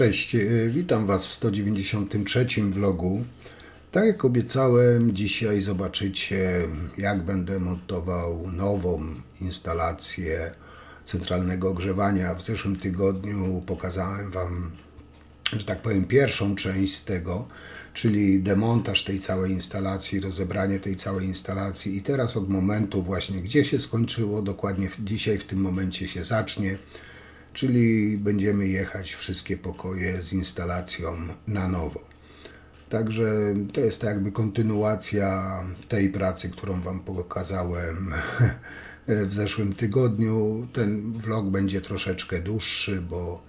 Cześć, witam Was w 193 vlogu. Tak jak obiecałem, dzisiaj zobaczycie, jak będę montował nową instalację centralnego ogrzewania. W zeszłym tygodniu pokazałem Wam, że tak powiem, pierwszą część z tego, czyli demontaż tej całej instalacji, rozebranie tej całej instalacji i teraz od momentu właśnie, gdzie się skończyło, dokładnie dzisiaj w tym momencie się zacznie. Czyli będziemy jechać wszystkie pokoje z instalacją na nowo. Także to jest tak jakby kontynuacja tej pracy, którą Wam pokazałem w zeszłym tygodniu. Ten vlog będzie troszeczkę dłuższy, bo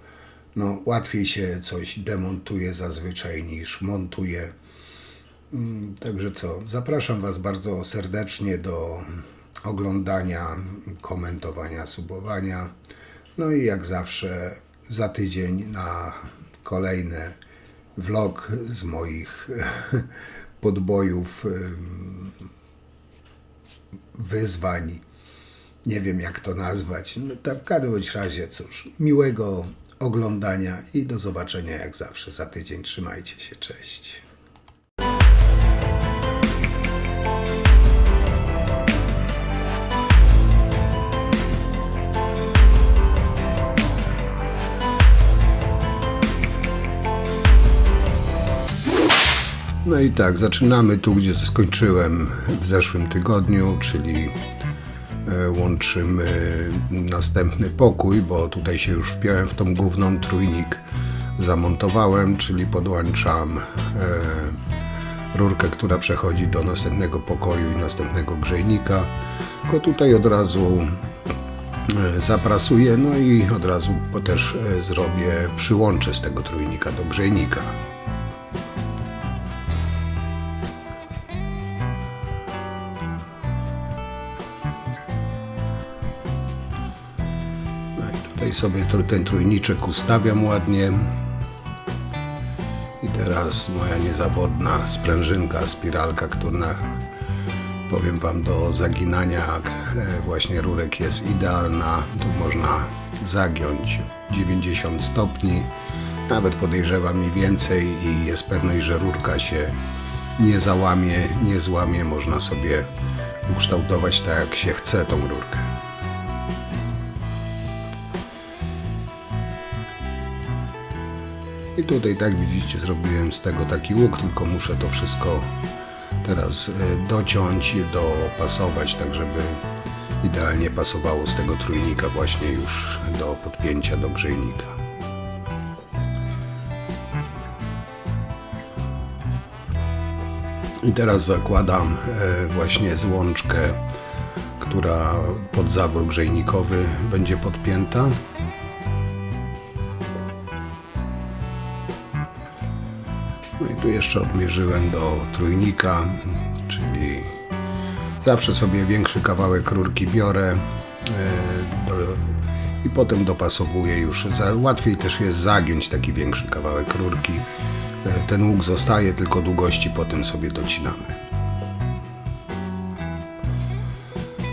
łatwiej się coś demontuje zazwyczaj niż montuje. Także zapraszam Was bardzo serdecznie do oglądania, komentowania, subowania. No i jak zawsze za tydzień na kolejny vlog z moich podbojów, wyzwań. Nie wiem jak to nazwać. W każdym razie miłego oglądania i do zobaczenia jak zawsze za tydzień. Trzymajcie się, cześć. No i tak, zaczynamy tu, gdzie skończyłem w zeszłym tygodniu, czyli łączymy następny pokój, bo tutaj się już wpiąłem w tą główną, trójnik zamontowałem, czyli podłączam rurkę, która przechodzi do następnego pokoju i następnego grzejnika. Tylko tutaj od razu zaprasuję, no i od razu też zrobię przyłącze z tego trójnika do grzejnika. Tutaj sobie ten trójniczek ustawiam ładnie. I teraz moja niezawodna sprężynka, spiralka, która, powiem Wam, do zaginania właśnie rurek jest idealna. Tu można zagiąć 90 stopni, nawet podejrzewam i więcej, i jest pewność, że rurka się nie załamie, nie złamie. Można sobie ukształtować tak, jak się chce tą rurkę. I tutaj, tak widzicie, zrobiłem z tego taki łuk, tylko muszę to wszystko teraz dociąć, dopasować, tak żeby idealnie pasowało z tego trójnika właśnie już do podpięcia do grzejnika. I teraz zakładam właśnie złączkę, która pod zawór grzejnikowy będzie podpięta. No i tu jeszcze odmierzyłem do trójnika, czyli zawsze sobie większy kawałek rurki biorę i potem dopasowuję już. Łatwiej też jest zagiąć taki większy kawałek rurki. Ten łuk zostaje, tylko długości potem sobie docinamy.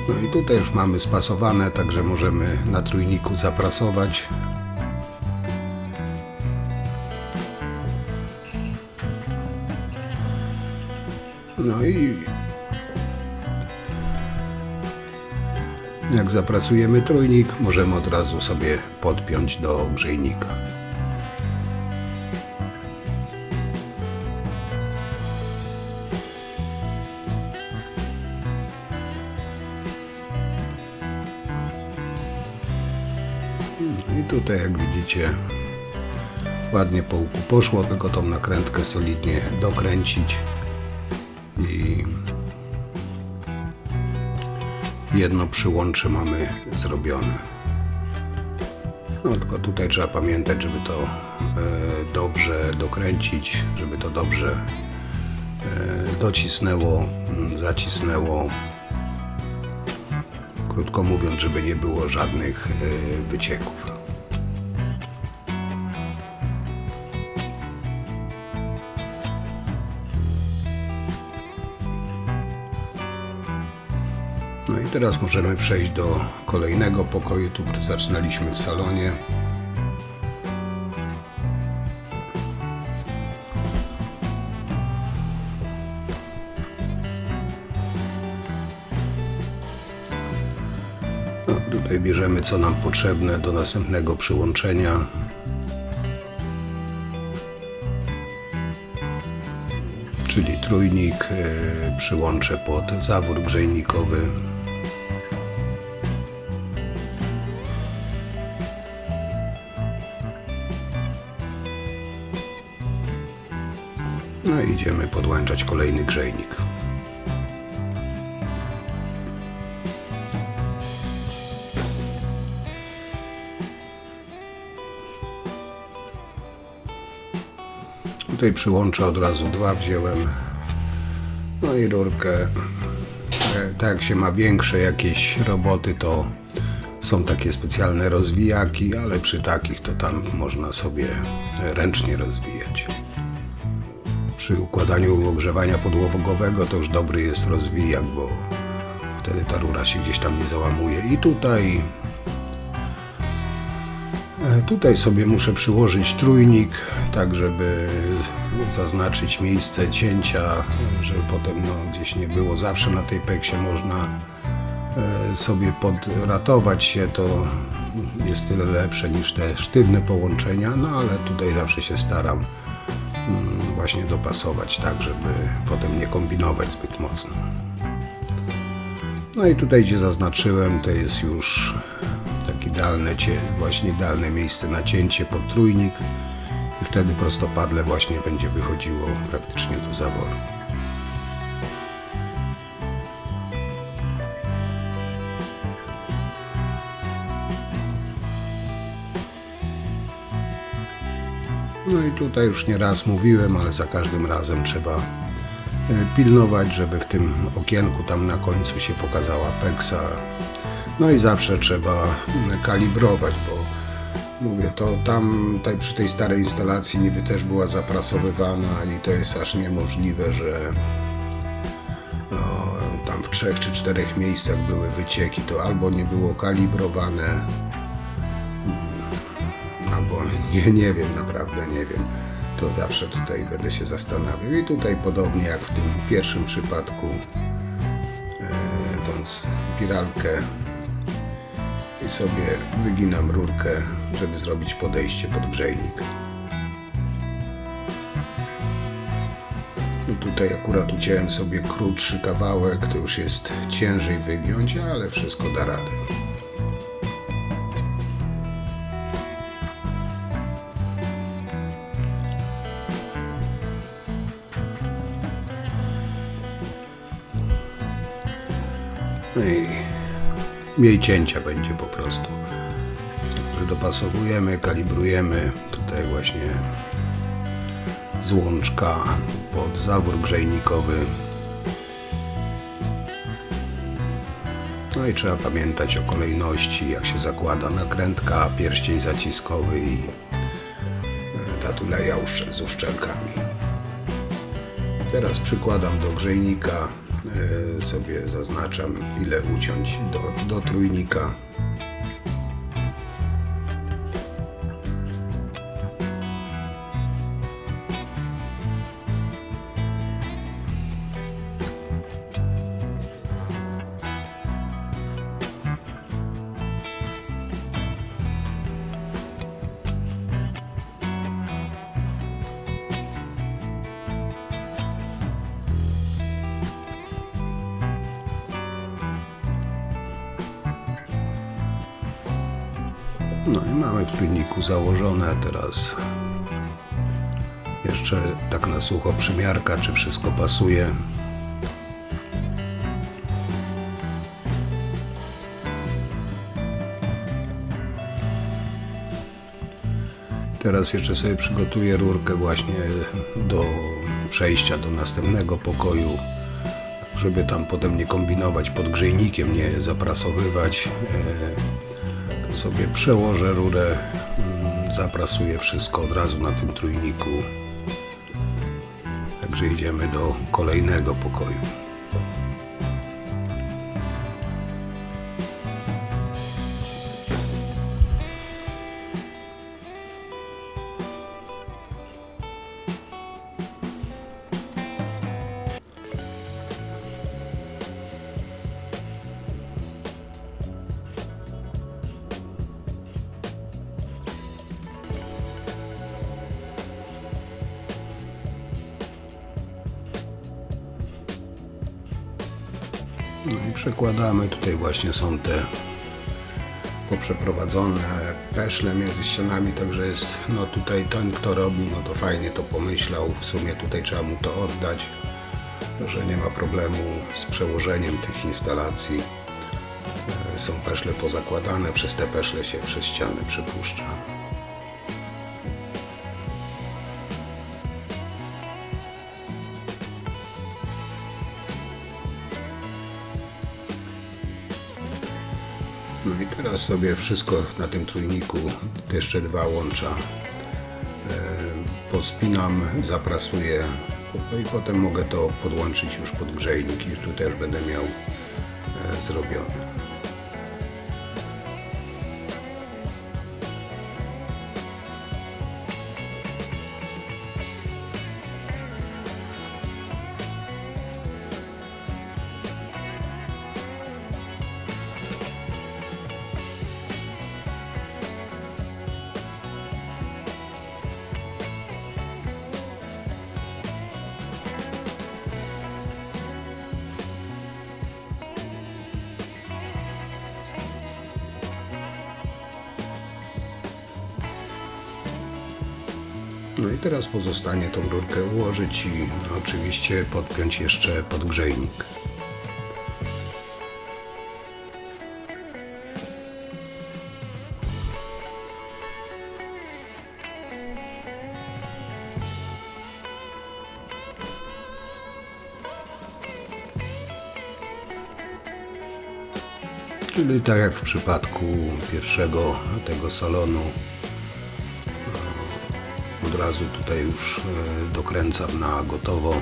No i tutaj już mamy spasowane, także możemy na trójniku zaprasować. No i jak zapracujemy trójnik, możemy od razu sobie podpiąć do grzejnika. I tutaj, jak widzicie, ładnie po łuku poszło, tylko tą nakrętkę solidnie dokręcić. I jedno przyłącze mamy zrobione. No tylko tutaj trzeba pamiętać, żeby to dobrze dokręcić, żeby to dobrze docisnęło, zacisnęło. Krótko mówiąc, żeby nie było żadnych wycieków. No i teraz możemy przejść do kolejnego pokoju. Tu zaczynaliśmy w salonie. No, tutaj bierzemy co nam potrzebne do następnego przyłączenia. Czyli trójnik, przyłączę pod zawór grzejnikowy. No i idziemy podłączać kolejny grzejnik. Tutaj przyłączę od razu dwa wziąłem. No i rurkę. Tak jak się ma większe jakieś roboty, to są takie specjalne rozwijaki, ale przy takich to tam można sobie ręcznie rozwijać. Przy układaniu ogrzewania podłogowego to już dobry jest rozwijak, bo wtedy ta rura się gdzieś tam nie załamuje. I tutaj sobie muszę przyłożyć trójnik, tak żeby zaznaczyć miejsce cięcia, żeby potem gdzieś nie było. Zawsze na tej peksie można sobie podratować się, to jest tyle lepsze niż te sztywne połączenia, no ale tutaj zawsze się staram właśnie dopasować tak, żeby potem nie kombinować zbyt mocno. No i tutaj, gdzie zaznaczyłem, to jest już takie idealne miejsce na cięcie pod trójnik i wtedy prostopadle właśnie będzie wychodziło praktycznie do zaworu. No i tutaj już nie raz mówiłem, ale za każdym razem trzeba pilnować, żeby w tym okienku tam na końcu się pokazała peksa. No i zawsze trzeba kalibrować, bo mówię, to tam przy tej starej instalacji niby też była zaprasowywana i to jest aż niemożliwe, że tam w 3 czy 4 miejscach były wycieki, to albo nie było kalibrowane, albo nie wiem, naprawdę nie wiem. To zawsze tutaj będę się zastanawiał. I tutaj podobnie jak w tym pierwszym przypadku, tą spiralkę i sobie wyginam rurkę, żeby zrobić podejście pod grzejnik. I tutaj akurat uciąłem sobie krótszy kawałek, to już jest ciężej wygiąć, ale wszystko da radę. No i mniej cięcia będzie po prostu. Także dopasowujemy, kalibrujemy. Tutaj właśnie złączka pod zawór grzejnikowy. No i trzeba pamiętać o kolejności, jak się zakłada nakrętka, pierścień zaciskowy i ta tuleja z uszczelkami. Teraz przykładam do grzejnika, sobie zaznaczam, ile uciąć do trójnika. No i mamy w trójniku założone. Teraz jeszcze tak na sucho przymiarka, czy wszystko pasuje. Teraz jeszcze sobie przygotuję rurkę właśnie do przejścia do następnego pokoju, żeby tam potem nie kombinować pod grzejnikiem, nie zaprasowywać. To sobie przełożę rurę, zaprasuję wszystko od razu na tym trójniku. Także idziemy do kolejnego pokoju. No i przekładamy, tutaj właśnie są te poprzeprowadzone peszle między ścianami, także jest, no tutaj ten, kto robił, no to fajnie to pomyślał, w sumie tutaj trzeba mu to oddać, że nie ma problemu z przełożeniem tych instalacji. Są peszle pozakładane, przez te peszle się przez ściany przypuszcza. No i teraz sobie wszystko na tym trójniku, jeszcze dwa łącza, pospinam, zaprasuję, no i potem mogę to podłączyć już pod grzejnik i tutaj już będę miał zrobione. No i teraz pozostanie tą rurkę ułożyć i oczywiście podpiąć jeszcze pod grzejnik. Czyli tak jak w przypadku pierwszego tego salonu, od razu tutaj już dokręcam na gotowo.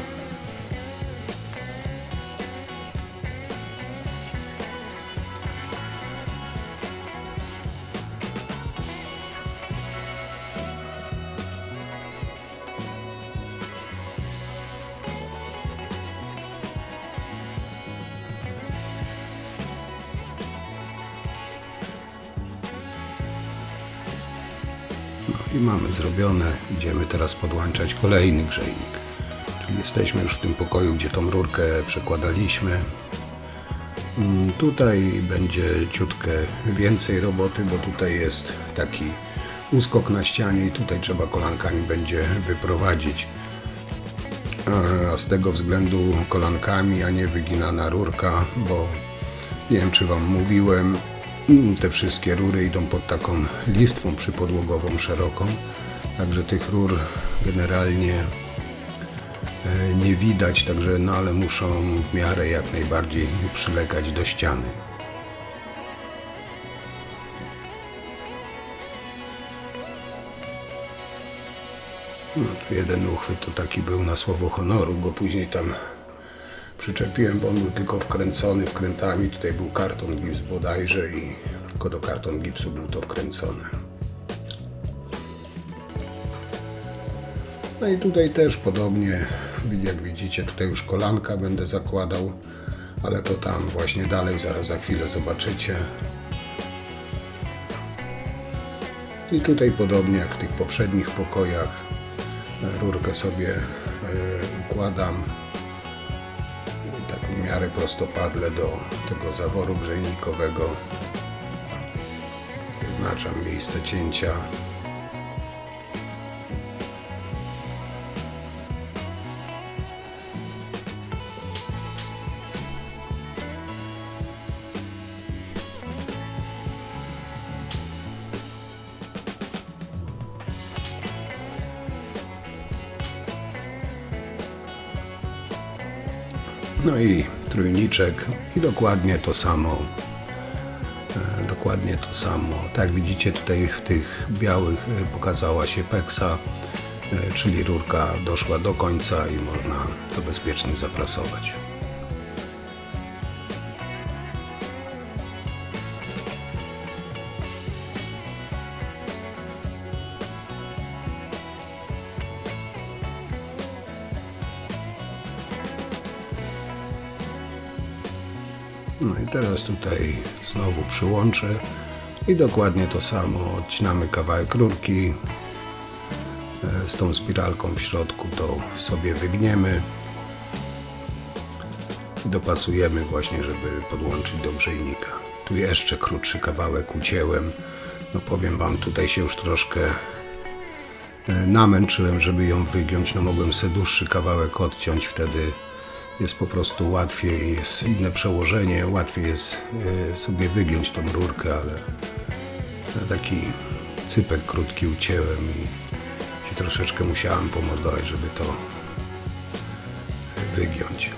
No i mamy zrobione. Idziemy teraz podłączać kolejny grzejnik. Czyli jesteśmy już w tym pokoju, gdzie tą rurkę przekładaliśmy. Tutaj będzie ciutkę więcej roboty, bo tutaj jest taki uskok na ścianie i tutaj trzeba kolankami będzie wyprowadzić. A z tego względu kolankami, a nie wyginana rurka, bo nie wiem, czy Wam mówiłem, te wszystkie rury idą pod taką listwą przypodłogową szeroką, także tych rur generalnie nie widać, także no ale muszą w miarę jak najbardziej przylegać do ściany. No tu jeden uchwyt to taki był na słowo honoru, go później tam przyczepiłem, bo on był tylko wkręcony wkrętami, tutaj był karton gips bodajże i tylko do karton gipsu był to wkręcone. No i tutaj też podobnie, jak widzicie, tutaj już kolanka będę zakładał, ale to tam właśnie dalej, zaraz za chwilę zobaczycie. I tutaj podobnie jak w tych poprzednich pokojach, rurkę sobie układam tak w miarę prostopadle do tego zaworu grzejnikowego. Wyznaczam miejsce cięcia. No i trójniczek i dokładnie to samo. Dokładnie to samo. Tak jak widzicie, tutaj w tych białych pokazała się peksa, czyli rurka doszła do końca i można to bezpiecznie zaprasować. No i teraz tutaj znowu przyłączę i dokładnie to samo. Odcinamy kawałek rurki z tą spiralką w środku, to sobie wygniemy. i dopasujemy właśnie, żeby podłączyć do grzejnika. Tu jeszcze krótszy kawałek ucięłem. No powiem Wam, tutaj się już troszkę namęczyłem, żeby ją wygiąć. No mogłem sobie dłuższy kawałek odciąć, wtedy jest po prostu łatwiej, jest inne przełożenie, łatwiej jest sobie wygiąć tą rurkę, ale na taki cypek krótki ucięłem i się troszeczkę musiałem pomordować, żeby to wygiąć.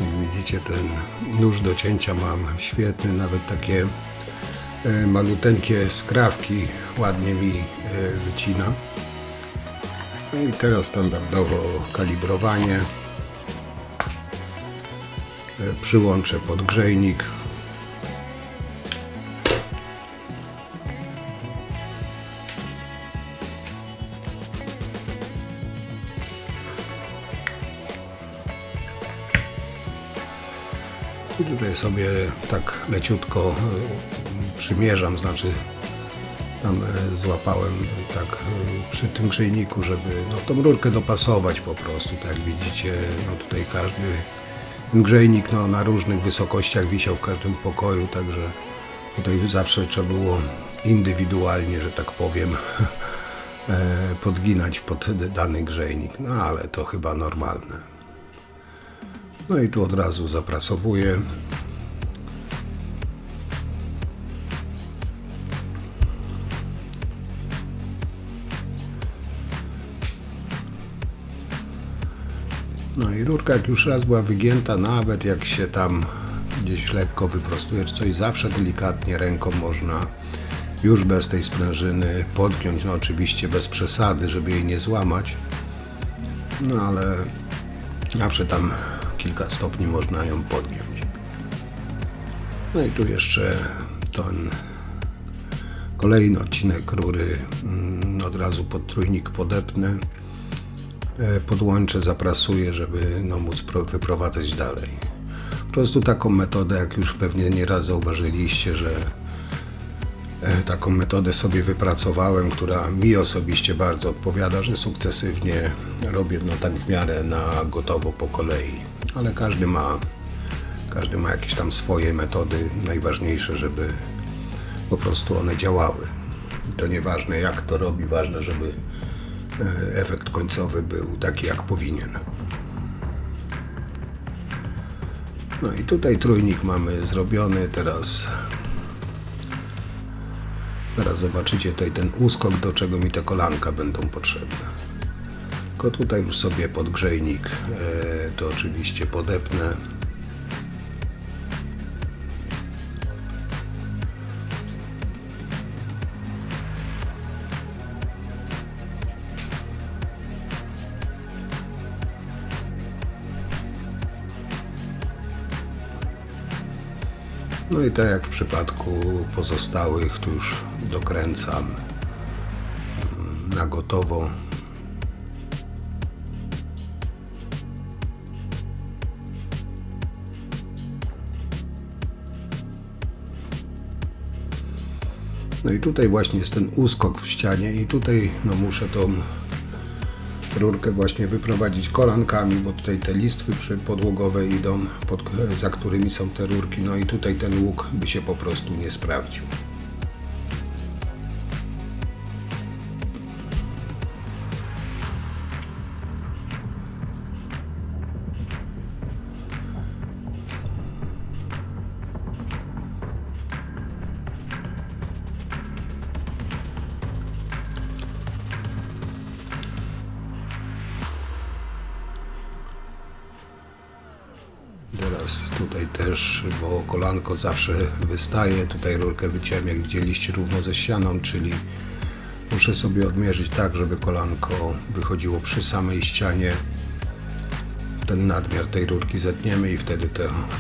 Jak widzicie, ten nóż do cięcia mam świetny, nawet takie maluteńkie skrawki ładnie mi wycina. No i teraz standardowo kalibrowanie. Przyłączę podgrzejnik. I tutaj sobie tak leciutko przymierzam, znaczy tam złapałem tak przy tym grzejniku, żeby no, tą rurkę dopasować po prostu. Tak jak widzicie, no tutaj każdy ten grzejnik no, na różnych wysokościach wisiał w każdym pokoju, także tutaj zawsze trzeba było indywidualnie, że tak powiem, podginać pod dany grzejnik. No ale to chyba normalne. No i tu od razu zaprasowuję. No i rurka jak już raz była wygięta, nawet jak się tam gdzieś lekko wyprostuje czy coś, zawsze delikatnie ręką można już bez tej sprężyny podgiąć. No oczywiście bez przesady, żeby jej nie złamać. No ale zawsze tam kilka stopni można ją podgiąć. No i tu jeszcze ten kolejny odcinek rury od razu pod trójnik podepnę, podłączę, zaprasuję, żeby no, móc wyprowadzać dalej. Po prostu taką metodę, jak już pewnie nieraz zauważyliście, że taką metodę sobie wypracowałem, która mi osobiście bardzo odpowiada, że sukcesywnie robię no tak w miarę na gotowo po kolei. Ale każdy ma jakieś tam swoje metody. Najważniejsze, żeby po prostu one działały. I to nieważne jak to robi, ważne, żeby efekt końcowy był taki jak powinien. No i tutaj trójnik mamy zrobiony. Teraz zobaczycie tutaj ten uskok, do czego mi te kolanka będą potrzebne. Tylko tutaj już sobie podgrzejnik to oczywiście podepnę. No i tak jak w przypadku pozostałych, tu już dokręcam na gotowo. No i tutaj właśnie jest ten uskok w ścianie i tutaj no muszę tą rurkę właśnie wyprowadzić kolankami, bo tutaj te listwy podłogowe idą, za którymi są te rurki, no i tutaj ten łuk by się po prostu nie sprawdził. Teraz tutaj też, bo kolanko zawsze wystaje, tutaj rurkę wyciąłem, jak widzieliście, równo ze ścianą, czyli muszę sobie odmierzyć tak, żeby kolanko wychodziło przy samej ścianie. Ten nadmiar tej rurki zetniemy i wtedy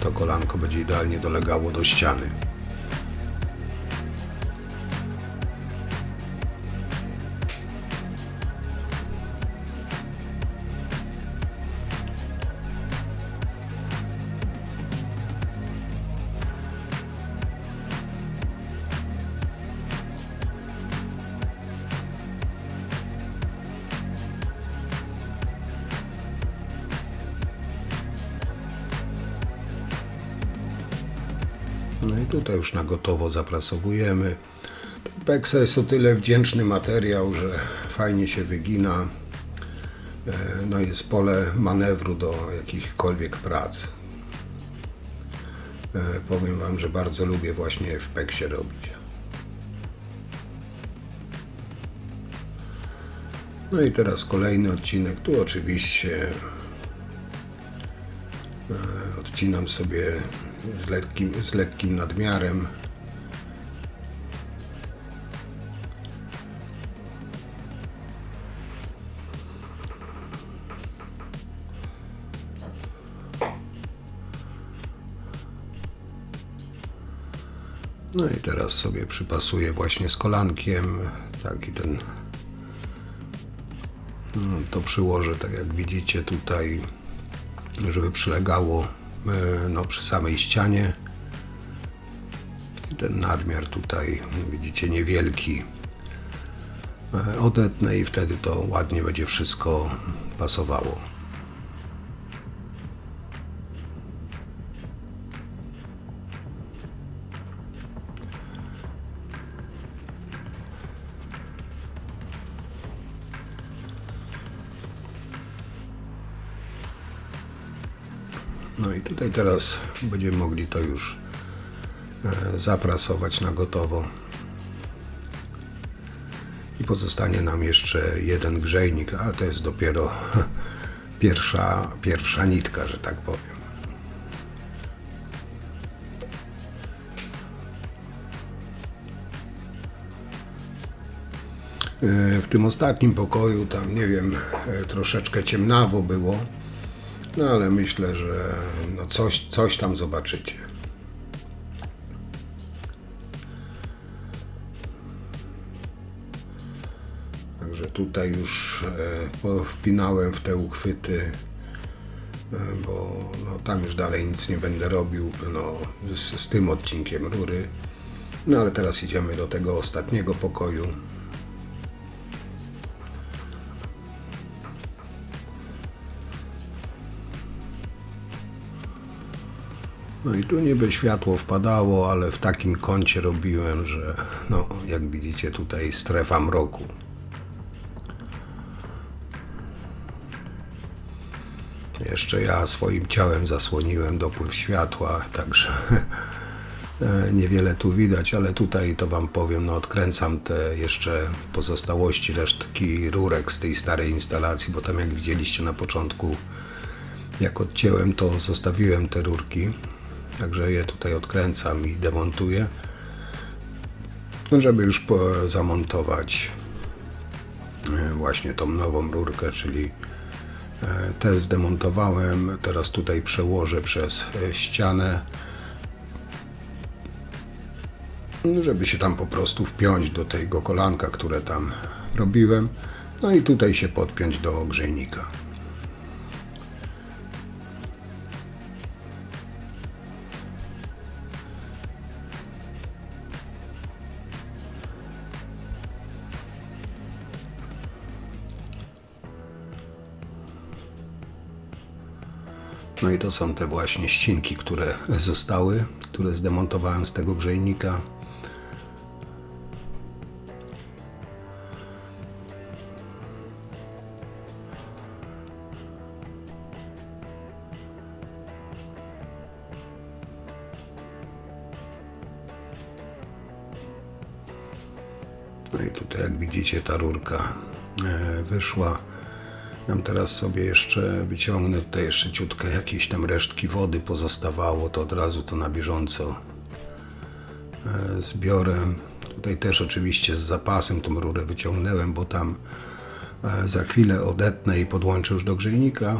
to kolanko będzie idealnie dolegało do ściany. Tutaj już na gotowo zaprasowujemy. Peksa jest o tyle wdzięczny materiał, że fajnie się wygina. No jest pole manewru do jakichkolwiek prac. Powiem Wam, że bardzo lubię właśnie w peksie robić. No i teraz kolejny odcinek. Tu oczywiście odcinam sobie z lekkim nadmiarem. No i teraz sobie przypasuję właśnie z kolankiem, tak i ten, to przyłożę, tak jak widzicie tutaj, żeby przylegało przy samej ścianie. I ten nadmiar tutaj, widzicie, niewielki, odetnę i wtedy to ładnie będzie wszystko pasowało. No i tutaj teraz będziemy mogli to już zaprasować na gotowo. I pozostanie nam jeszcze jeden grzejnik, a to jest dopiero pierwsza nitka, że tak powiem. W tym ostatnim pokoju tam, nie wiem, troszeczkę ciemnawo było. No ale myślę, że no coś tam zobaczycie. Także tutaj już wpinałem w te uchwyty, bo no, tam już dalej nic nie będę robił z tym odcinkiem rury. No ale teraz idziemy do tego ostatniego pokoju. No i tu niby światło wpadało, ale w takim kącie robiłem, że no jak widzicie tutaj strefa mroku. Jeszcze ja swoim ciałem zasłoniłem dopływ światła, także niewiele tu widać, ale tutaj to Wam powiem, no odkręcam te jeszcze pozostałości, resztki rurek z tej starej instalacji, bo tam jak widzieliście na początku, jak odcięłem, to zostawiłem te rurki. Także je tutaj odkręcam i demontuję, żeby już zamontować właśnie tą nową rurkę, czyli te zdemontowałem, teraz tutaj przełożę przez ścianę, żeby się tam po prostu wpiąć do tego kolanka, które tam robiłem, no i tutaj się podpiąć do grzejnika. No i to są te właśnie ścinki, które zostały, które zdemontowałem z tego grzejnika. No i tutaj jak widzicie ta rurka wyszła. Nam teraz sobie jeszcze wyciągnę, tutaj jeszcze ciutkę jakieś tam resztki wody pozostawało, to od razu to na bieżąco zbiorę. Tutaj też oczywiście z zapasem tą rurę wyciągnąłem, bo tam za chwilę odetnę i podłączę już do grzejnika.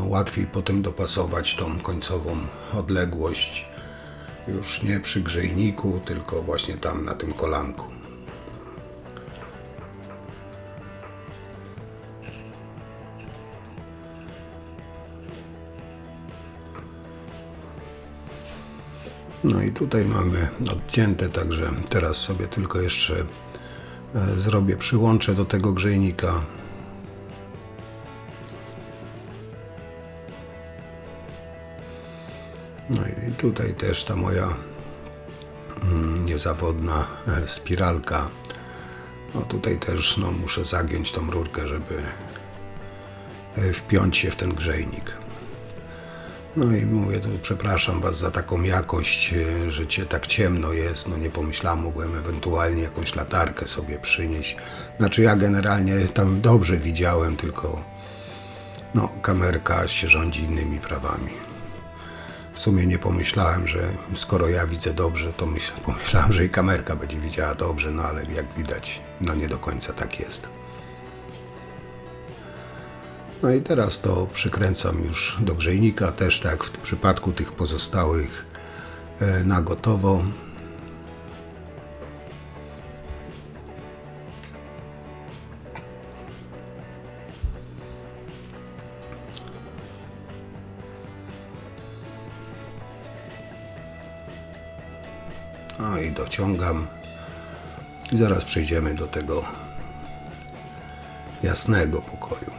Łatwiej potem dopasować tą końcową odległość już nie przy grzejniku, tylko właśnie tam na tym kolanku. No i tutaj mamy odcięte, także teraz sobie tylko jeszcze zrobię przyłącze do tego grzejnika. Tutaj też ta moja niezawodna spiralka. No tutaj też muszę zagiąć tą rurkę, żeby wpiąć się w ten grzejnik. No i mówię, tu przepraszam Was za taką jakość, że tak ciemno jest. No nie pomyślałem, mogłem ewentualnie jakąś latarkę sobie przynieść. Znaczy ja generalnie tam dobrze widziałem, tylko kamerka się rządzi innymi prawami. W sumie nie pomyślałem, że skoro ja widzę dobrze, to pomyślałem, że i kamerka będzie widziała dobrze, no ale jak widać, nie do końca tak jest. No i teraz to przykręcam już do grzejnika, też tak w przypadku tych pozostałych na gotowo. No i dociągam i zaraz przejdziemy do tego jasnego pokoju.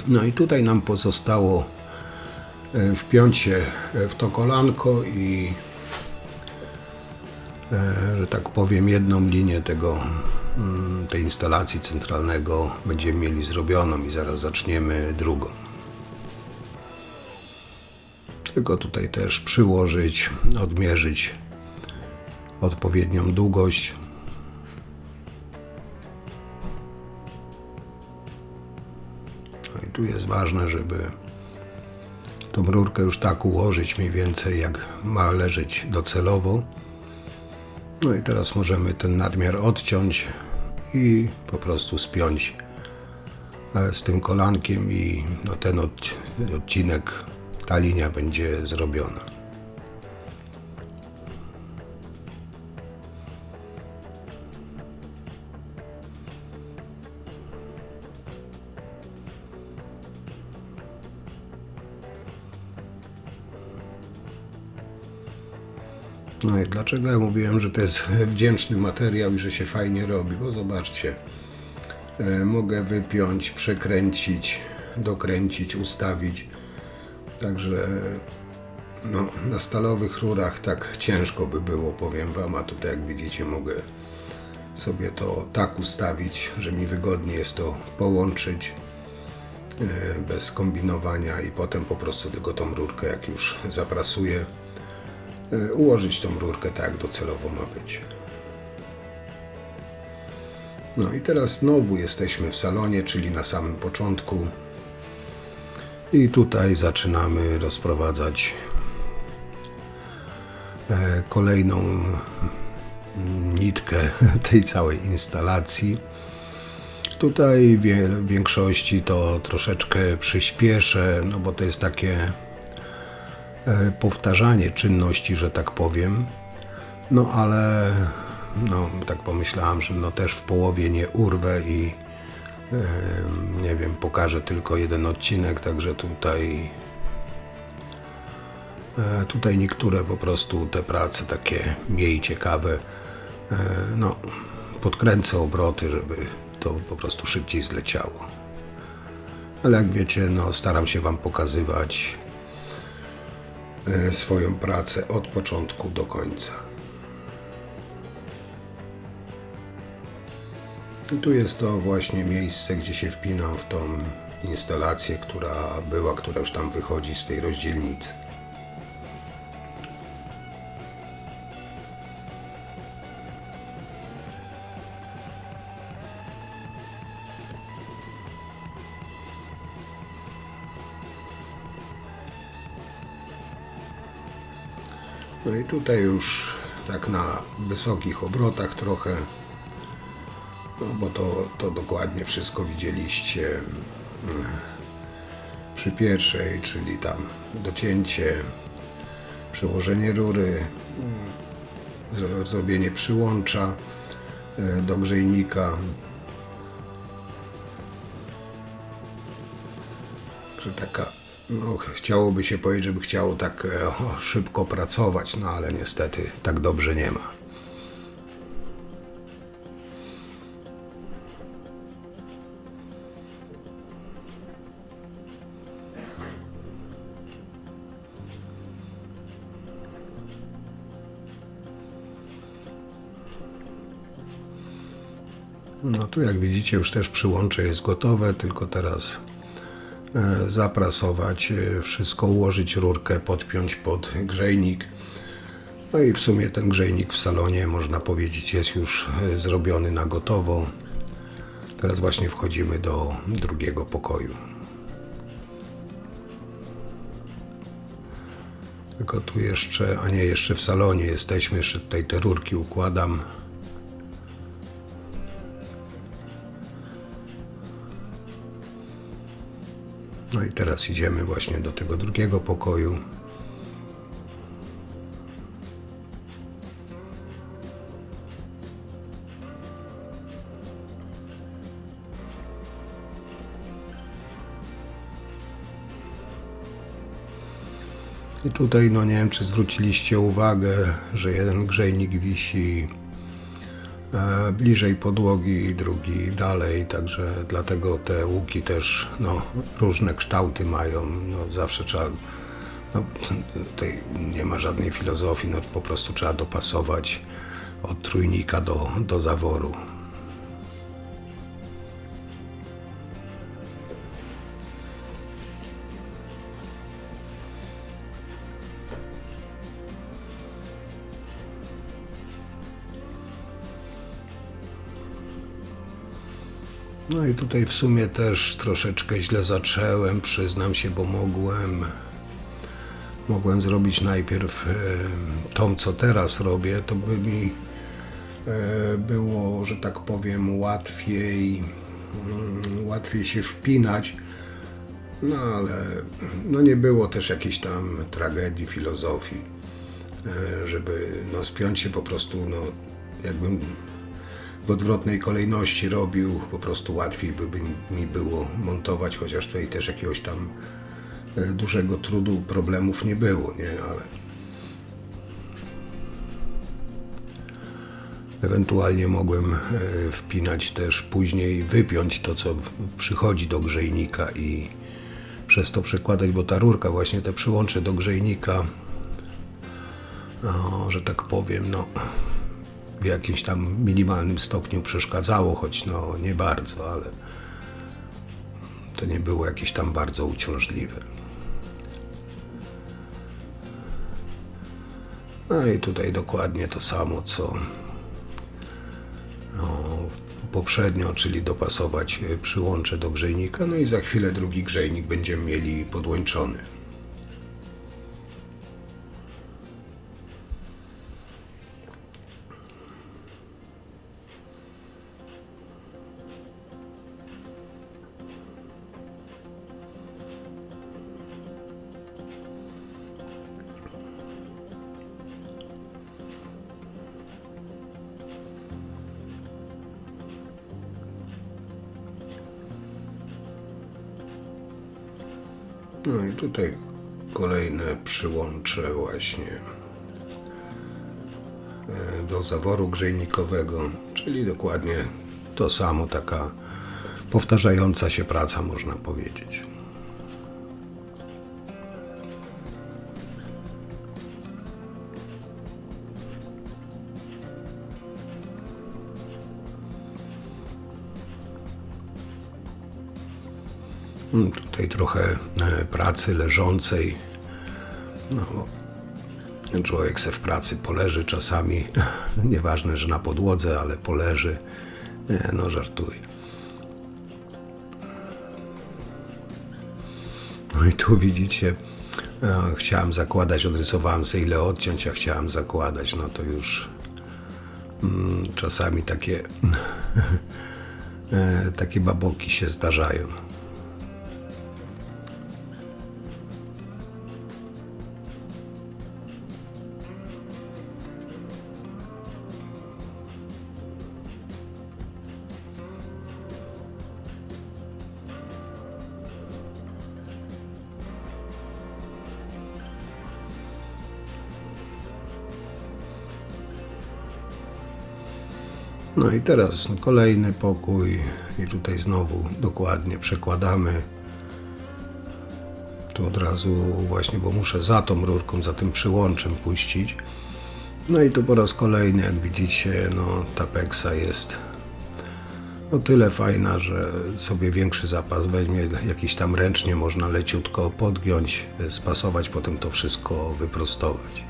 No i tutaj nam pozostało wpiąć się w to kolanko i, że tak powiem, jedną linię tej instalacji centralnego będziemy mieli zrobioną i zaraz zaczniemy drugą. Tylko tutaj też przyłożyć, odmierzyć odpowiednią długość. Tu jest ważne, żeby tą rurkę już tak ułożyć mniej więcej, jak ma leżeć docelowo. No i teraz możemy ten nadmiar odciąć i po prostu spiąć z tym kolankiem i ten odcinek, ta linia będzie zrobiona. No i dlaczego ja mówiłem, że to jest wdzięczny materiał i że się fajnie robi? Bo zobaczcie, mogę wypiąć, przekręcić, dokręcić, ustawić. Także na stalowych rurach tak ciężko by było, powiem Wam, a tutaj jak widzicie mogę sobie to tak ustawić, że mi wygodnie jest to połączyć bez kombinowania i potem po prostu tylko tą rurkę, jak już zaprasuję, ułożyć tą rurkę tak, jak docelowo ma być. No i teraz znowu jesteśmy w salonie, czyli na samym początku. I tutaj zaczynamy rozprowadzać kolejną nitkę tej całej instalacji. Tutaj w większości to troszeczkę przyspieszę, bo to jest takie powtarzanie czynności, że tak powiem. Ale tak pomyślałem, że też w połowie nie urwę i nie wiem, pokażę tylko jeden odcinek, także tutaj niektóre po prostu te prace takie mniej ciekawe, podkręcę obroty, żeby to po prostu szybciej zleciało. Ale jak wiecie, staram się Wam pokazywać swoją pracę od początku do końca. I tu jest to właśnie miejsce, gdzie się wpinam w tą instalację, która już tam wychodzi z tej rozdzielnicy. No i tutaj już tak na wysokich obrotach trochę, bo to dokładnie wszystko widzieliście przy pierwszej, czyli tam docięcie, przyłożenie rury, zrobienie przyłącza do grzejnika. że taka, no chciałoby się powiedzieć, żeby chciało tak szybko pracować, no ale niestety tak dobrze nie ma. No tu jak widzicie już też przyłącze jest gotowe, tylko teraz zaprasować, wszystko ułożyć, rurkę podpiąć pod grzejnik. No i w sumie ten grzejnik w salonie, można powiedzieć, jest już zrobiony na gotowo. Teraz właśnie wchodzimy do drugiego pokoju. Tylko tu jeszcze, a nie, jeszcze w salonie jesteśmy, jeszcze tutaj te rurki układam. No i teraz idziemy właśnie do tego drugiego pokoju. I tutaj, no nie wiem, czy zwróciliście uwagę, że jeden grzejnik wisi bliżej podłogi, drugi dalej, także dlatego te łuki też no, różne kształty mają. No, zawsze trzeba, no, tutaj nie ma żadnej filozofii, no, po prostu trzeba dopasować od trójnika do zaworu. No i tutaj w sumie też troszeczkę źle zacząłem, przyznam się, bo mogłem zrobić najpierw to, co teraz robię, to by mi było, że tak powiem, łatwiej się wpinać, no ale no nie było też jakiejś tam tragedii, filozofii, żeby no spiąć się po prostu, no jakbym w odwrotnej kolejności robił, po prostu łatwiej by mi było montować, chociaż tutaj też jakiegoś tam dużego trudu, problemów nie było, nie, ale ewentualnie mogłem wpinać też później, wypiąć to, co przychodzi do grzejnika i przez to przekładać, bo ta rurka, właśnie te przyłącze do grzejnika, no, że tak powiem, no w jakimś tam minimalnym stopniu przeszkadzało, choć no nie bardzo, ale to nie było jakieś tam bardzo uciążliwe. No i tutaj dokładnie to samo, co poprzednio, czyli dopasować przyłącze do grzejnika, no i za chwilę drugi grzejnik będziemy mieli podłączony. No i tutaj kolejne przyłącze właśnie do zaworu grzejnikowego, czyli dokładnie to samo, taka powtarzająca się praca, można powiedzieć. Tutaj trochę pracy leżącej. No, człowiek se w pracy poleży czasami, nieważne, że na podłodze, ale poleży. Nie, no żartuję. No i tu widzicie, chciałem zakładać, odrysowałem sobie ile odciąć, a chciałem zakładać, no to już czasami takie baboki się zdarzają. No i teraz kolejny pokój i tutaj znowu dokładnie przekładamy. Tu od razu właśnie, bo muszę za tą rurką, za tym przyłączem puścić. No i tu po raz kolejny, jak widzicie, no ta peksa jest o tyle fajna, że sobie większy zapas weźmie, jakiś tam ręcznie można leciutko podgiąć, spasować, potem to wszystko wyprostować.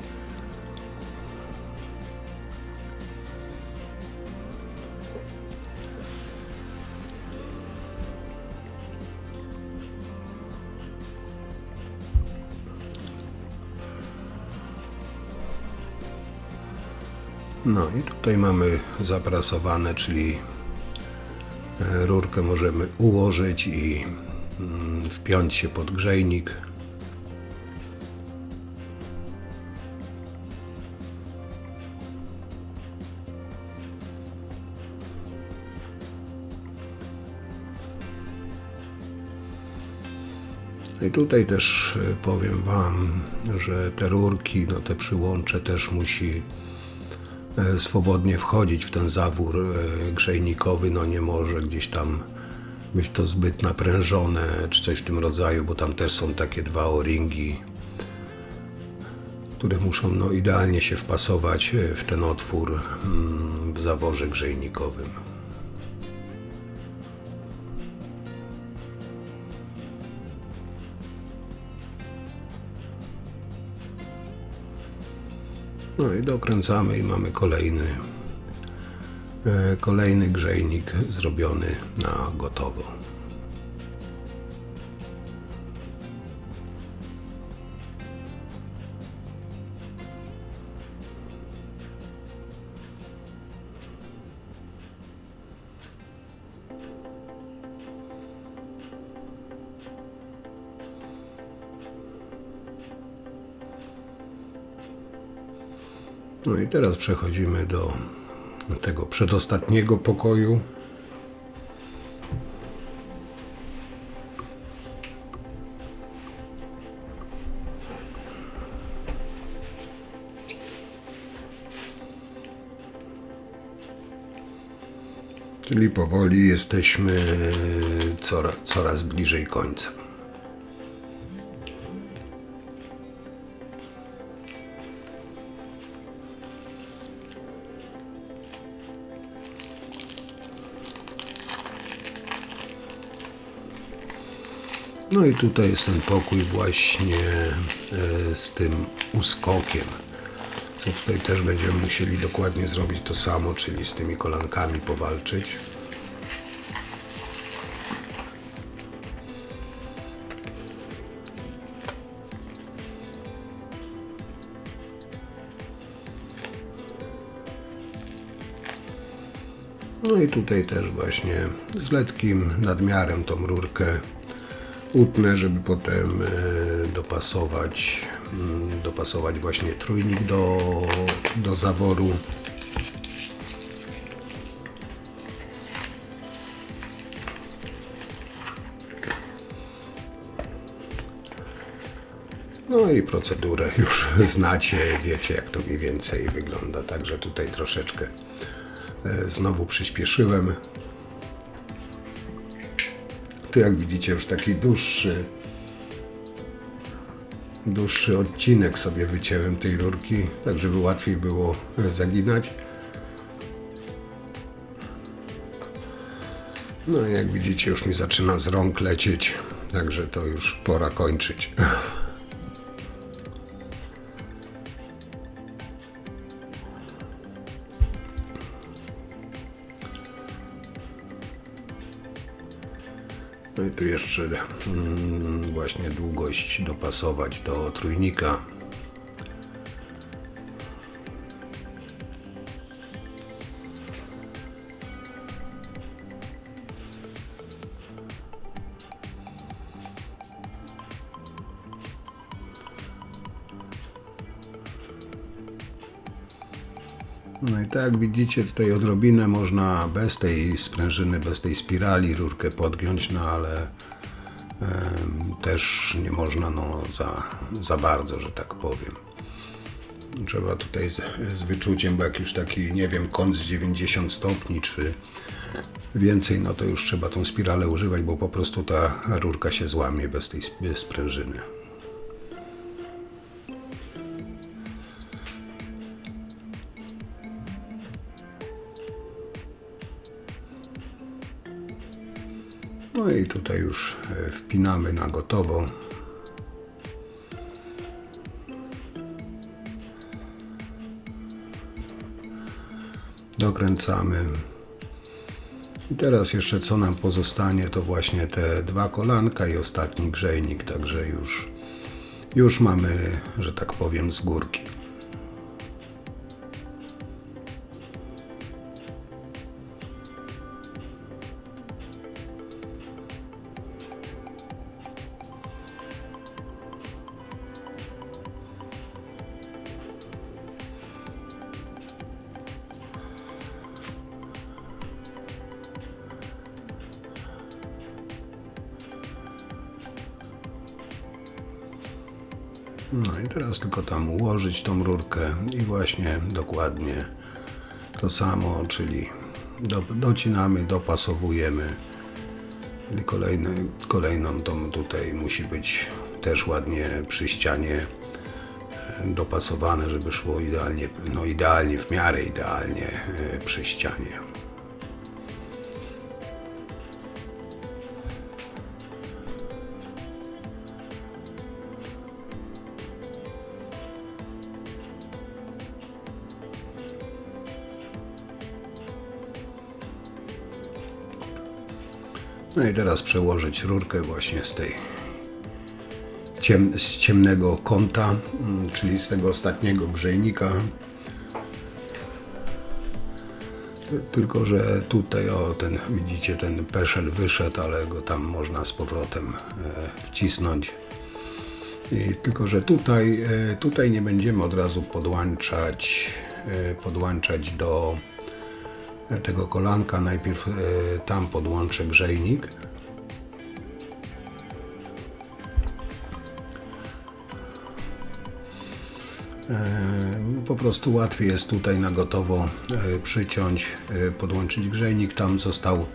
No i tutaj mamy zaprasowane, czyli rurkę możemy ułożyć i wpiąć się pod grzejnik. I tutaj też powiem Wam, że te rurki, no te przyłącze też musi swobodnie wchodzić w ten zawór grzejnikowy, no nie może gdzieś tam być to zbyt naprężone czy coś w tym rodzaju, bo tam też są takie dwa o-ringi, które muszą no idealnie się wpasować w ten otwór w zaworze grzejnikowym. No i dokręcamy i mamy kolejny grzejnik zrobiony na gotowo. No i teraz przechodzimy do tego przedostatniego pokoju. Czyli powoli jesteśmy coraz bliżej końca. No i tutaj jest ten pokój właśnie z tym uskokiem. Co tutaj też będziemy musieli dokładnie zrobić to samo, czyli z tymi kolankami powalczyć. No i tutaj też właśnie z lekkim nadmiarem tą rurkę utnę, żeby potem dopasować właśnie trójnik do zaworu. No i procedurę już znacie, wiecie jak to mniej więcej wygląda, także tutaj troszeczkę znowu przyspieszyłem. Tu jak widzicie już taki dłuższy odcinek sobie wycięłem tej rurki, tak żeby łatwiej było zaginać. No i jak widzicie już mi zaczyna z rąk lecieć, także to już pora kończyć. No i tu jeszcze właśnie długość dopasować do trójnika. No i tak jak widzicie, tutaj odrobinę można bez tej sprężyny, bez tej spirali rurkę podgiąć, no ale też nie można za bardzo, że tak powiem. Trzeba tutaj z wyczuciem, bo jak już taki, nie wiem, kąt z 90 stopni czy więcej, no to już trzeba tą spiralę używać, bo po prostu ta rurka się złamie bez sprężyny. No i tutaj już wpinamy na gotowo. Dokręcamy. I teraz jeszcze co nam pozostanie, to właśnie te 2 kolanka i ostatni grzejnik, także już mamy, że tak powiem, z górki. No i teraz tylko tam ułożyć tą rurkę i właśnie dokładnie to samo, czyli docinamy, dopasowujemy. Czyli kolejną tą tutaj musi być też ładnie przy ścianie dopasowane, żeby szło idealnie, no idealnie, w miarę idealnie przy ścianie. No i teraz przełożyć rurkę właśnie z ciemnego kąta, czyli z tego ostatniego grzejnika. Tylko że tutaj, widzicie, ten peszel wyszedł, ale go tam można z powrotem wcisnąć. Tylko że tutaj nie będziemy od razu podłączać do tego kolanka. Najpierw tam podłączę grzejnik. Po prostu łatwiej jest tutaj na gotowo przyciąć, podłączyć grzejnik. Tam został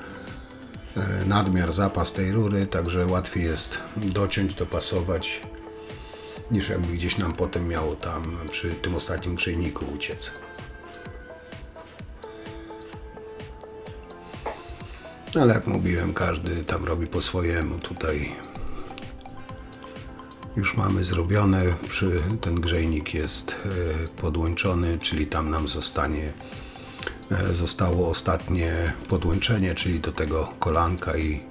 nadmiar, zapas tej rury, także łatwiej jest dociąć, dopasować, niż jakby gdzieś nam potem miało tam przy tym ostatnim grzejniku uciec. Ale jak mówiłem, każdy tam robi po swojemu. Tutaj już mamy zrobione, ten grzejnik jest podłączony, czyli tam nam zostało ostatnie podłączenie, czyli do tego kolanka, i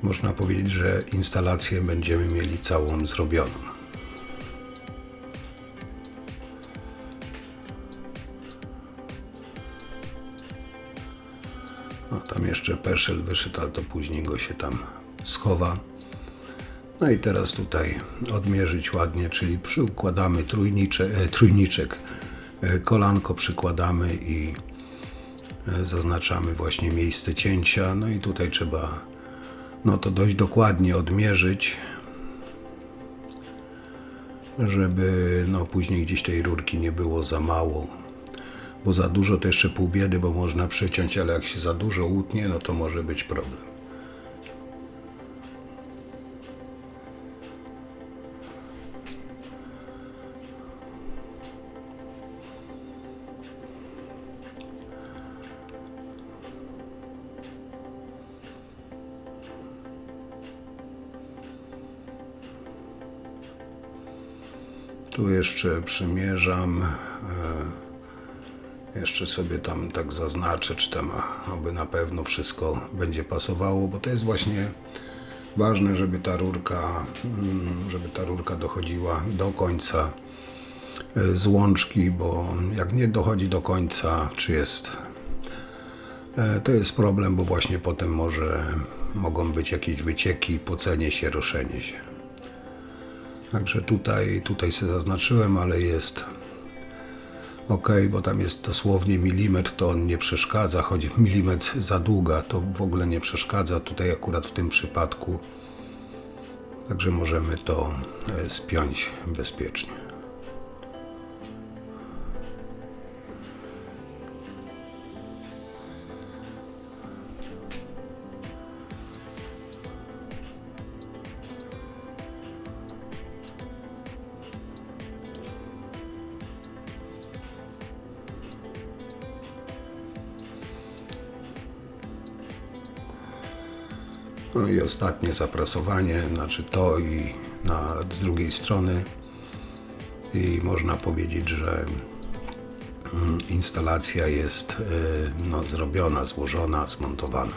można powiedzieć, że instalację będziemy mieli całą zrobioną. No, tam jeszcze peszel wyszedł, ale to później go się tam schowa. No i teraz tutaj odmierzyć ładnie, czyli przykładamy trójniczek, kolanko przykładamy i zaznaczamy właśnie miejsce cięcia. No i tutaj trzeba to dość dokładnie odmierzyć, żeby później gdzieś tej rurki nie było za mało, bo za dużo to jeszcze pół biedy, bo można przeciąć, ale jak się za dużo utnie, no to może być problem. Tu jeszcze przymierzam, jeszcze sobie tam tak zaznaczę, czy tam aby na pewno wszystko będzie pasowało, bo to jest właśnie ważne, żeby ta rurka dochodziła do końca złączki, bo jak nie dochodzi do końca, to jest problem, bo właśnie potem mogą być jakieś wycieki, pocenie się, roszenie się. Także tutaj sobie zaznaczyłem, ale jest ok, bo tam jest dosłownie milimetr, to on nie przeszkadza, choć milimetr za długa to w ogóle nie przeszkadza, tutaj akurat w tym przypadku. Także możemy to spiąć bezpiecznie. No i ostatnie zaprasowanie, znaczy to i z drugiej strony. I można powiedzieć, że instalacja jest zrobiona, złożona, zmontowana.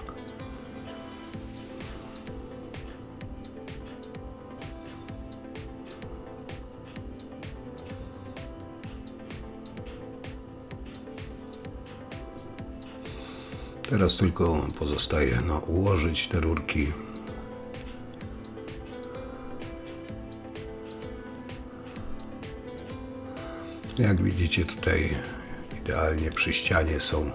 Teraz tylko pozostaje ułożyć te rurki. Jak widzicie, tutaj idealnie przy ścianie są.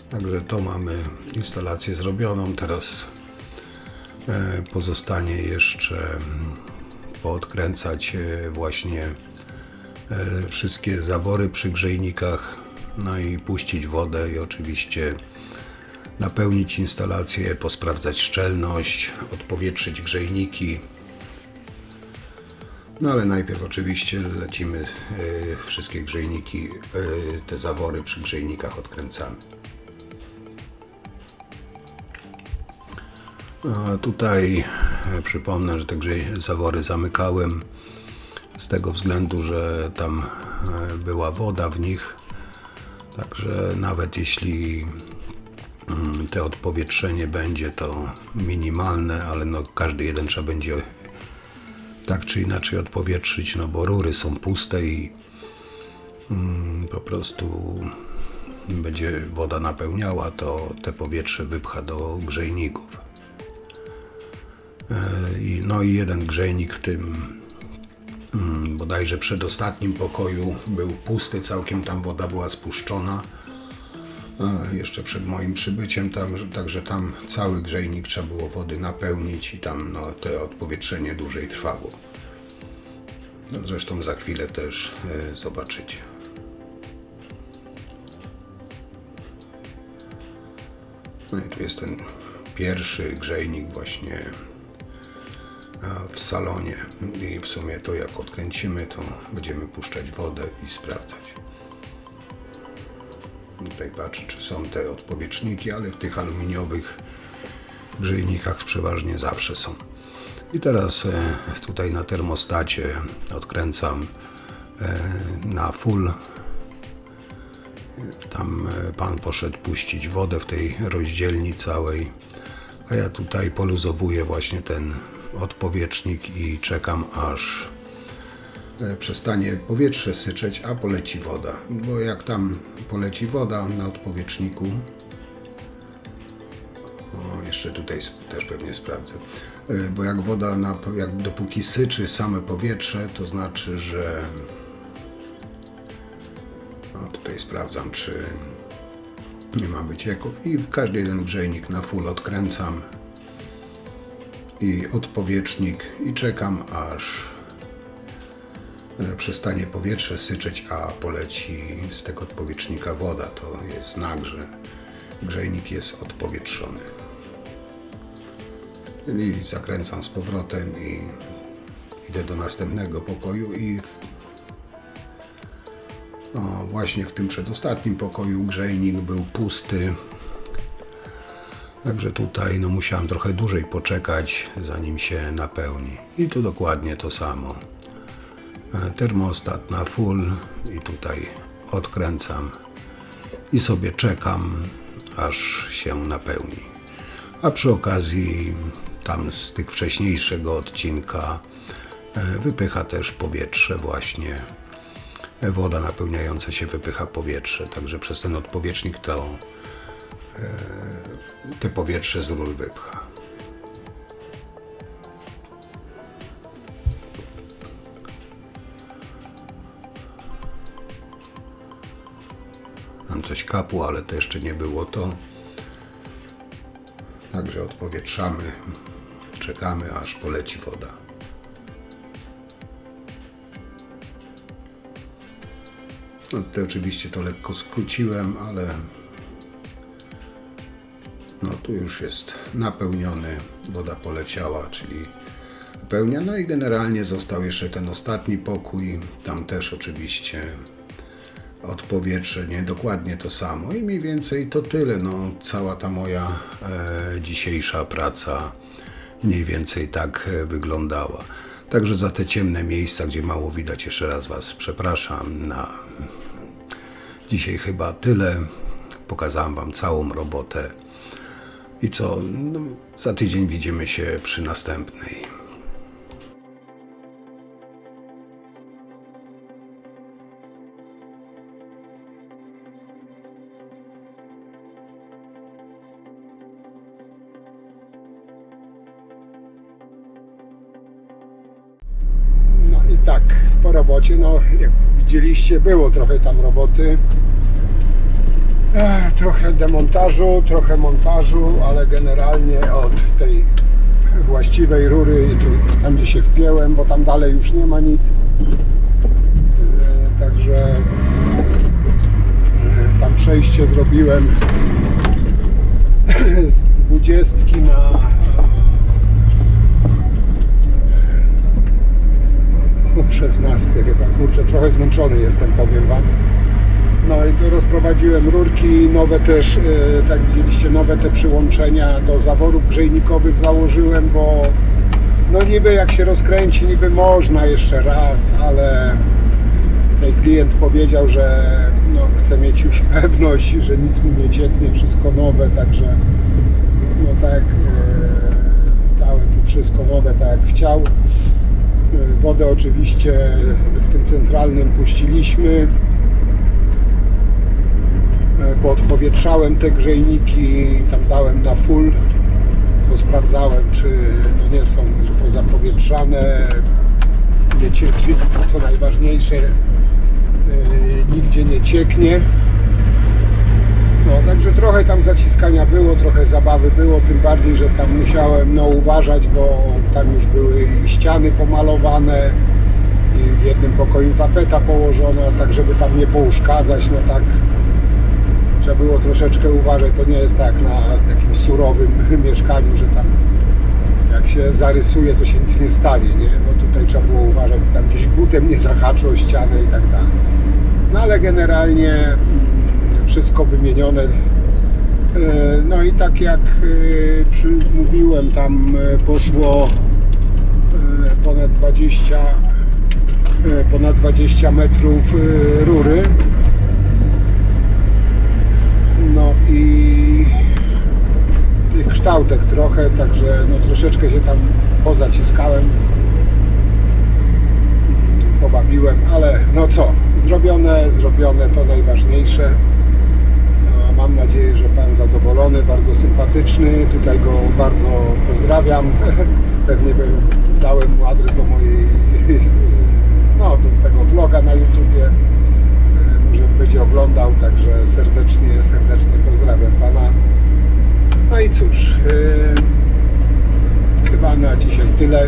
Także to mamy instalację zrobioną. Teraz pozostanie jeszcze poodkręcać właśnie wszystkie zawory przy grzejnikach, no i puścić wodę i oczywiście napełnić instalację, posprawdzać szczelność, odpowietrzyć grzejniki. No ale najpierw oczywiście lecimy wszystkie grzejniki, te zawory przy grzejnikach odkręcamy. A tutaj przypomnę, że te zawory zamykałem z tego względu, że tam była woda w nich. Także nawet jeśli te odpowietrzenie będzie to minimalne, ale każdy jeden trzeba będzie tak czy inaczej odpowietrzyć, bo rury są puste i po prostu będzie woda napełniała, to te powietrze wypcha do grzejników. I jeden grzejnik w tym bodajże przedostatnim pokoju był pusty, całkiem tam woda była spuszczona. Jeszcze przed moim przybyciem, także tam cały grzejnik trzeba było wody napełnić i tam te odpowietrzenie dłużej trwało. Zresztą za chwilę też zobaczycie. No i tu jest ten pierwszy grzejnik właśnie w salonie i w sumie to jak odkręcimy, to będziemy puszczać wodę i sprawdzać. Tutaj patrzę, czy są te odpowietrzniki, ale w tych aluminiowych grzejnikach przeważnie zawsze są. I teraz tutaj na termostacie odkręcam na full. Tam pan poszedł puścić wodę w tej rozdzielni całej, a ja tutaj poluzowuję właśnie ten odpowietrznik i czekam, aż przestanie powietrze syczeć, a poleci woda. Bo jak tam poleci woda na odpowietrzniku, jeszcze tutaj też pewnie sprawdzę, bo jak woda, dopóki syczy same powietrze, to znaczy, że tutaj sprawdzam, czy nie ma wycieków i w każdy jeden grzejnik na full odkręcam i odpowietrznik i czekam, aż przestanie powietrze syczeć, a poleci z tego odpowietrznika woda. To jest znak, że grzejnik jest odpowietrzony. Czyli zakręcam z powrotem i idę do następnego pokoju i właśnie w tym przedostatnim pokoju grzejnik był pusty. Także tutaj musiałem trochę dłużej poczekać, zanim się napełni. I tu dokładnie to samo. Termostat na full i tutaj odkręcam i sobie czekam, aż się napełni. A przy okazji tam z tych wcześniejszego odcinka wypycha też powietrze właśnie. Woda napełniająca się wypycha powietrze, także przez ten odpowietrznik te powietrze z rur wypcha. Tam coś kapło, ale to jeszcze nie było to. Także odpowietrzamy, czekamy, aż poleci woda. Tutaj oczywiście to lekko skróciłem, ale tu już jest napełniony, woda poleciała, czyli wypełnia. No i generalnie został jeszcze ten ostatni pokój. Tam też oczywiście odpowietrzenie dokładnie to samo i mniej więcej to tyle. No, cała ta moja dzisiejsza praca mniej więcej tak wyglądała. Także za te ciemne miejsca, gdzie mało widać, jeszcze raz Was przepraszam. Na dzisiaj chyba tyle. Pokazałem Wam całą robotę. I co? No, za tydzień widzimy się przy następnej. No i tak, po robocie, no jak widzieliście, było trochę tam roboty. Trochę demontażu, trochę montażu, ale generalnie od tej właściwej rury, tam gdzie się wpięłem, bo tam dalej już nie ma nic. Także tam przejście zrobiłem z 20 na 16 chyba. Kurczę, trochę zmęczony jestem, powiem Wam. No i rozprowadziłem rurki, nowe też, tak widzieliście, nowe te przyłączenia do zaworów grzejnikowych założyłem, bo no niby jak się rozkręci, niby można jeszcze raz, ale tutaj klient powiedział, że no, chce mieć już pewność, że nic mu nie cieknie, wszystko nowe, także no tak, dałem mu wszystko nowe, tak jak chciał. Wodę oczywiście w tym centralnym puściliśmy. Podpowietrzałem te grzejniki, tam dałem na full, bo sprawdzałem, czy no nie są pozapowietrzane, czyli co najważniejsze, nigdzie nie cieknie. No, także trochę tam zaciskania było, trochę zabawy było, tym bardziej, że tam musiałem no, uważać, bo tam już były ściany pomalowane i w jednym pokoju tapeta położona, tak żeby tam nie pouszkadzać, no tak trzeba było troszeczkę uważać. To nie jest tak na takim surowym mieszkaniu, że tam jak się zarysuje, to się nic nie stanie, nie? No tutaj trzeba było uważać, by tam gdzieś butem nie zahaczyło o ścianę i tak dalej. No ale generalnie wszystko wymienione. No i tak jak mówiłem, tam poszło ponad 20 metrów rury. No i tych kształtek trochę, także no troszeczkę się tam pozaciskałem, pobawiłem, ale no co, zrobione to najważniejsze. No, mam nadzieję, że Pan zadowolony, bardzo sympatyczny, tutaj go bardzo pozdrawiam. Pewnie dałem mu adres do mojej, no do tego vloga na YouTubie. Może będzie oglądał, także serdecznie pozdrawiam Pana. No i cóż, chyba na dzisiaj tyle.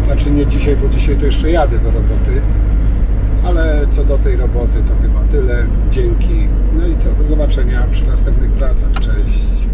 Znaczy nie dzisiaj, bo dzisiaj to jeszcze jadę do roboty, ale co do tej roboty to chyba tyle. Dzięki. No i co, do zobaczenia przy następnych pracach. Cześć.